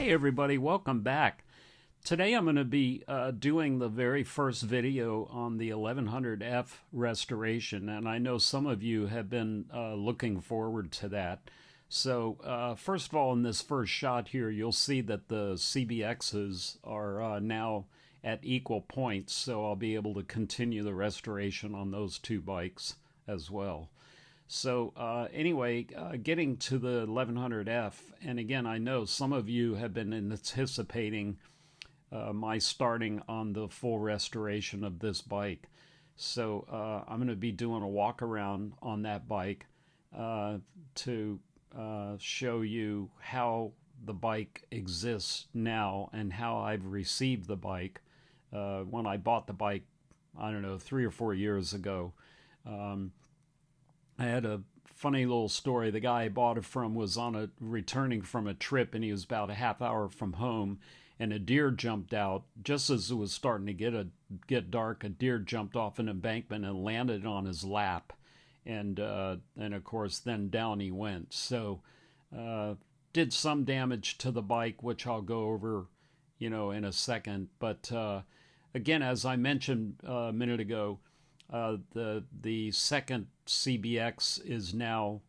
Hey everybody, welcome back. Today I'm going to be doing the very first video on the 1100F restoration, and I know some of you have been looking forward to that. So first of all, in this first shot here, you'll see that the CBXs are now at equal points, so I'll be able to continue the restoration on those two bikes as well. So anyway, getting to the 1100F, and again, I know some of you have been anticipating my starting on the full restoration of this bike. So I'm going to be doing a walk around on that bike to show you how the bike exists now and how I've received the bike. When I bought the bike, I don't know, 3 or 4 years ago, I had a funny little story. The guy I bought it from was returning from a trip, and he was about a half hour from home, and a deer jumped out just as it was starting to get dark. A deer jumped off an embankment and landed on his lap, and of course then down he went. So did some damage to the bike, which I'll go over, in a second. But again, as I mentioned a minute ago, the second CBX is now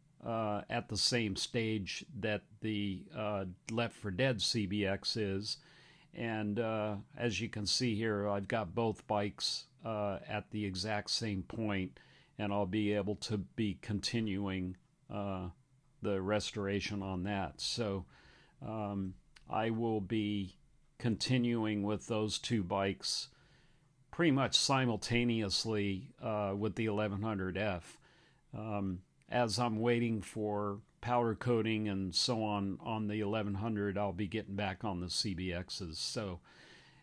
at the same stage that the Left 4 Dead CBX is, and as you can see here, I've got both bikes at the exact same point, and I'll be able to be continuing the restoration on that. So I will be continuing with those two bikes pretty much simultaneously with the 1100F. As I'm waiting for powder coating and so on the 1100, I'll be getting back on the CBXs. So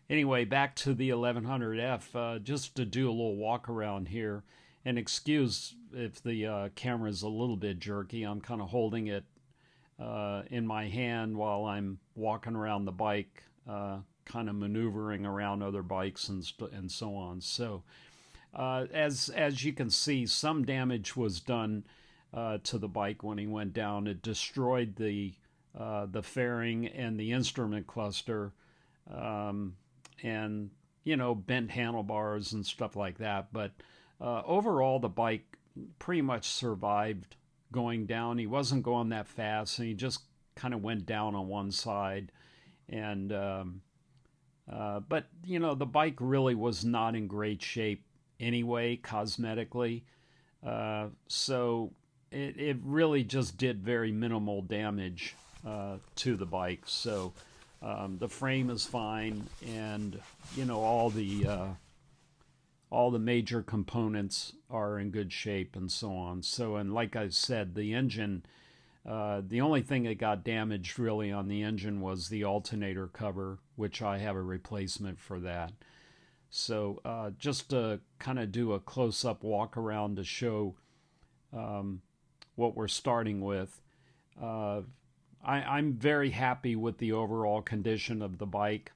anyway, back to the 1100F, just to do a little walk around here. And excuse if the camera is a little bit jerky. I'm kind of holding it in my hand while I'm walking around the bike, kind of maneuvering around other bikes and so on. So as you can see, some damage was done to the bike when he went down. It destroyed the fairing and the instrument cluster, and bent handlebars and stuff like that. But overall, the bike pretty much survived going down. He wasn't going that fast, and he just kind of went down on one side. And but the bike really was not in great shape anyway, cosmetically. So it really just did very minimal damage to the bike. So the frame is fine, and all the major components are in good shape and so on. So, and like I said, the engine, the only thing that got damaged really on the engine was the alternator cover, which I have a replacement for that. So just to kind of do a close-up walk around to show what we're starting with. I'm very happy with the overall condition of the bike.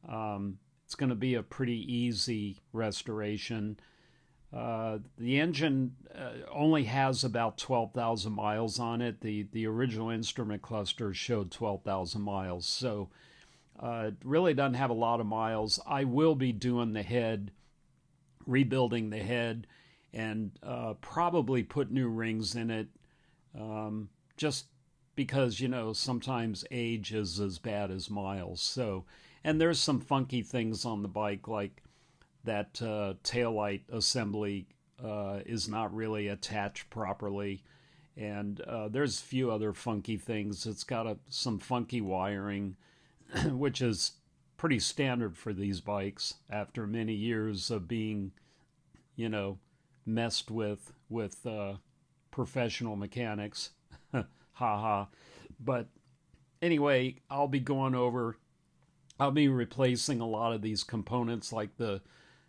It's going to be a pretty easy restoration. The engine only has about 12,000 miles on it. The original instrument cluster showed 12,000 miles, so it really doesn't have a lot of miles. I will be doing the head, rebuilding the head, and probably put new rings in it, just because, sometimes age is as bad as miles. So, and there's some funky things on the bike, like that taillight assembly is not really attached properly, and there's a few other funky things. It's got some funky wiring, which is pretty standard for these bikes after many years of being, messed with professional mechanics. Haha. But anyway, I'll be replacing a lot of these components, like the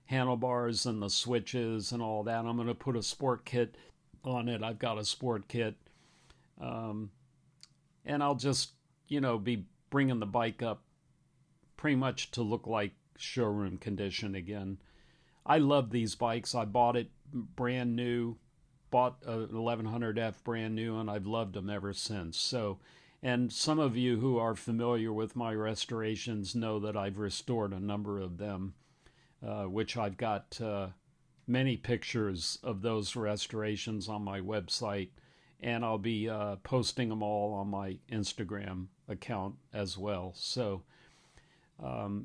handlebars and the switches and all that. I'm going to put a sport kit on it. I've got a sport kit. And I'll just, be bringing the bike up pretty much to look like showroom condition again. I love these bikes. I bought it brand new, bought a 1100F brand new, and I've loved them ever since. So And some of you who are familiar with my restorations know that I've restored a number of them, which I've got many pictures of those restorations on my website, and I'll be posting them all on my Instagram account as well. So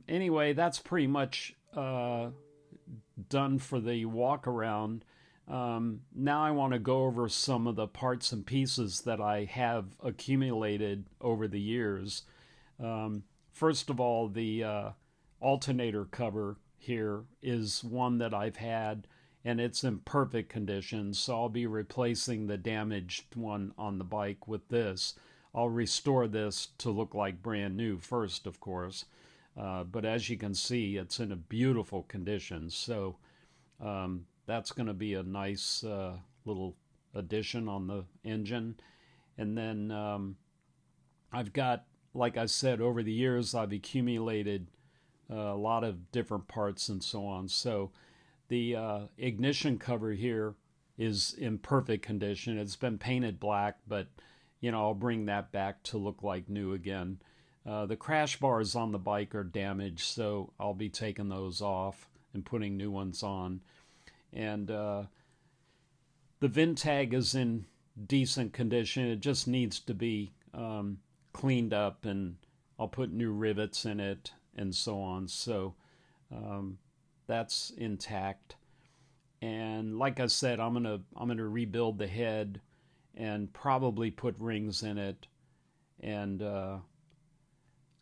anyway, that's pretty much done for the walk around. Now I want to go over some of the parts and pieces that I have accumulated over the years. First of all, the alternator cover here is one that I've had, and it's in perfect condition, so I'll be replacing the damaged one on the bike with this. I'll restore this to look like brand new first, of course, but as you can see, it's in a beautiful condition, so that's going to be a nice little addition on the engine. And then I've got, like I said, over the years I've accumulated a lot of different parts and so on. So the ignition cover here is in perfect condition. It's been painted black, but I'll bring that back to look like new again. The crash bars on the bike are damaged, so I'll be taking those off and putting new ones on. And the VIN tag is in decent condition. It just needs to be cleaned up, and I'll put new rivets in it and so on. So that's intact. And like I said, I'm gonna rebuild the head and probably put rings in it. And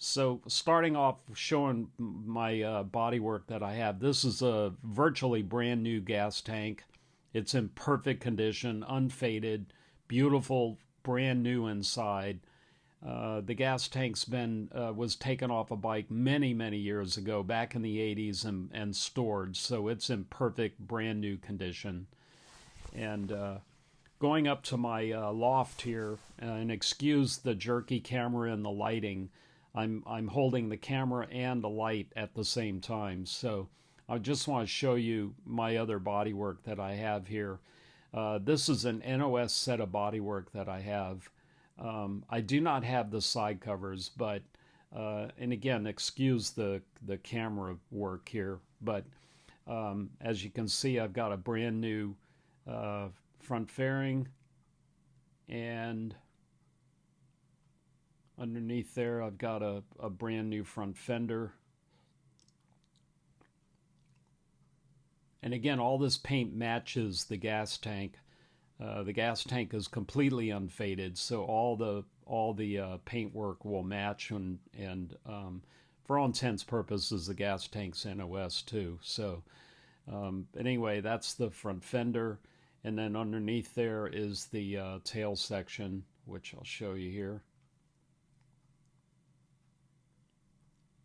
so starting off showing my bodywork that I have, this is a virtually brand new gas tank. It's in perfect condition, unfaded, beautiful, brand new inside. The gas tank's was taken off a bike many, many years ago, back in the 80s, and stored, so it's in perfect, brand new condition. And going up to my loft here, and excuse the jerky camera and the lighting, I'm holding the camera and the light at the same time, so I just want to show you my other bodywork that I have here. This is an NOS set of bodywork that I have. I do not have the side covers, but and again, excuse the camera work here, but as you can see, I've got a brand new front fairing, and underneath there I've got a brand new front fender. And again, all this paint matches the gas tank. The gas tank is completely unfaded, so all the paintwork will match, and for all intents and purposes, the gas tank's NOS too. So anyway, that's the front fender, and then underneath there is the tail section, which I'll show you here.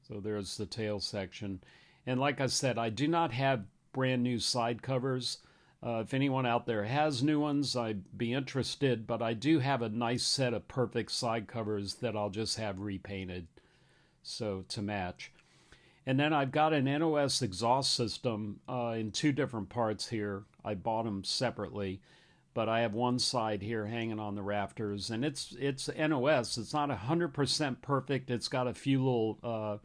So there's the tail section, and like I said, I do not have brand new side covers. If anyone out there has new ones, I'd be interested, but I do have a nice set of perfect side covers that I'll just have repainted, so to match. And then I've got an NOS exhaust system in two different parts here. I bought them separately, but I have one side here hanging on the rafters, and it's NOS. It's not 100% perfect. It's got a few little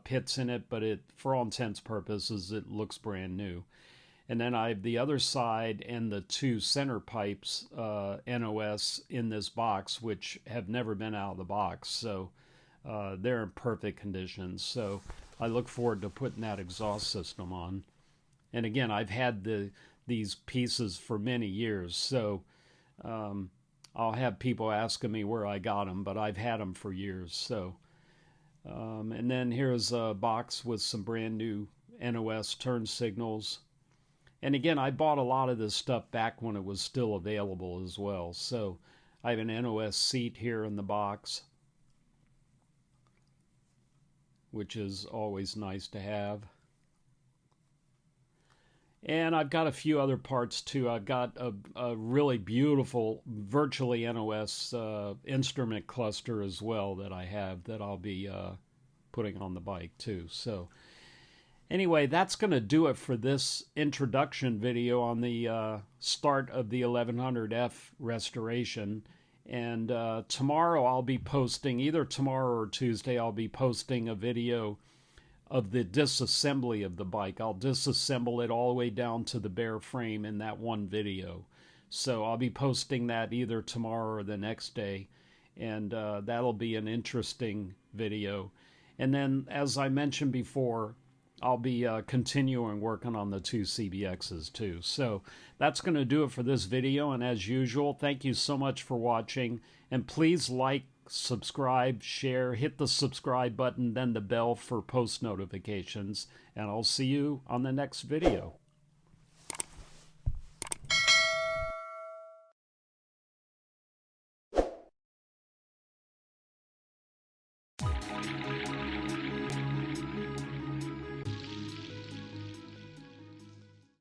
pits in it, but for all intents and purposes, it looks brand new. And then I have the other side and the two center pipes NOS in this box, which have never been out of the box, so they're in perfect condition. So I look forward to putting that exhaust system on. And again, I've had these pieces for many years, so I'll have people asking me where I got them, but I've had them for years. So and then here's a box with some brand new NOS turn signals. And again, I bought a lot of this stuff back when it was still available as well. So I have an NOS seat here in the box, which is always nice to have. And I've got a few other parts too. I've got a really beautiful, virtually NOS instrument cluster as well that I have that I'll be putting on the bike too. So anyway, that's going to do it for this introduction video on the start of the 1100F restoration. And tomorrow I'll be posting, either tomorrow or Tuesday, I'll be posting a video of the disassembly of the bike. I'll disassemble it all the way down to the bare frame in that one video. So I'll be posting that either tomorrow or the next day, and that'll be an interesting video. And then, as I mentioned before, I'll be continuing working on the two CBXs too. So that's going to do it for this video. And as usual, thank you so much for watching. And please like, subscribe, share, hit the subscribe button, then the bell for post notifications. And I'll see you on the next video.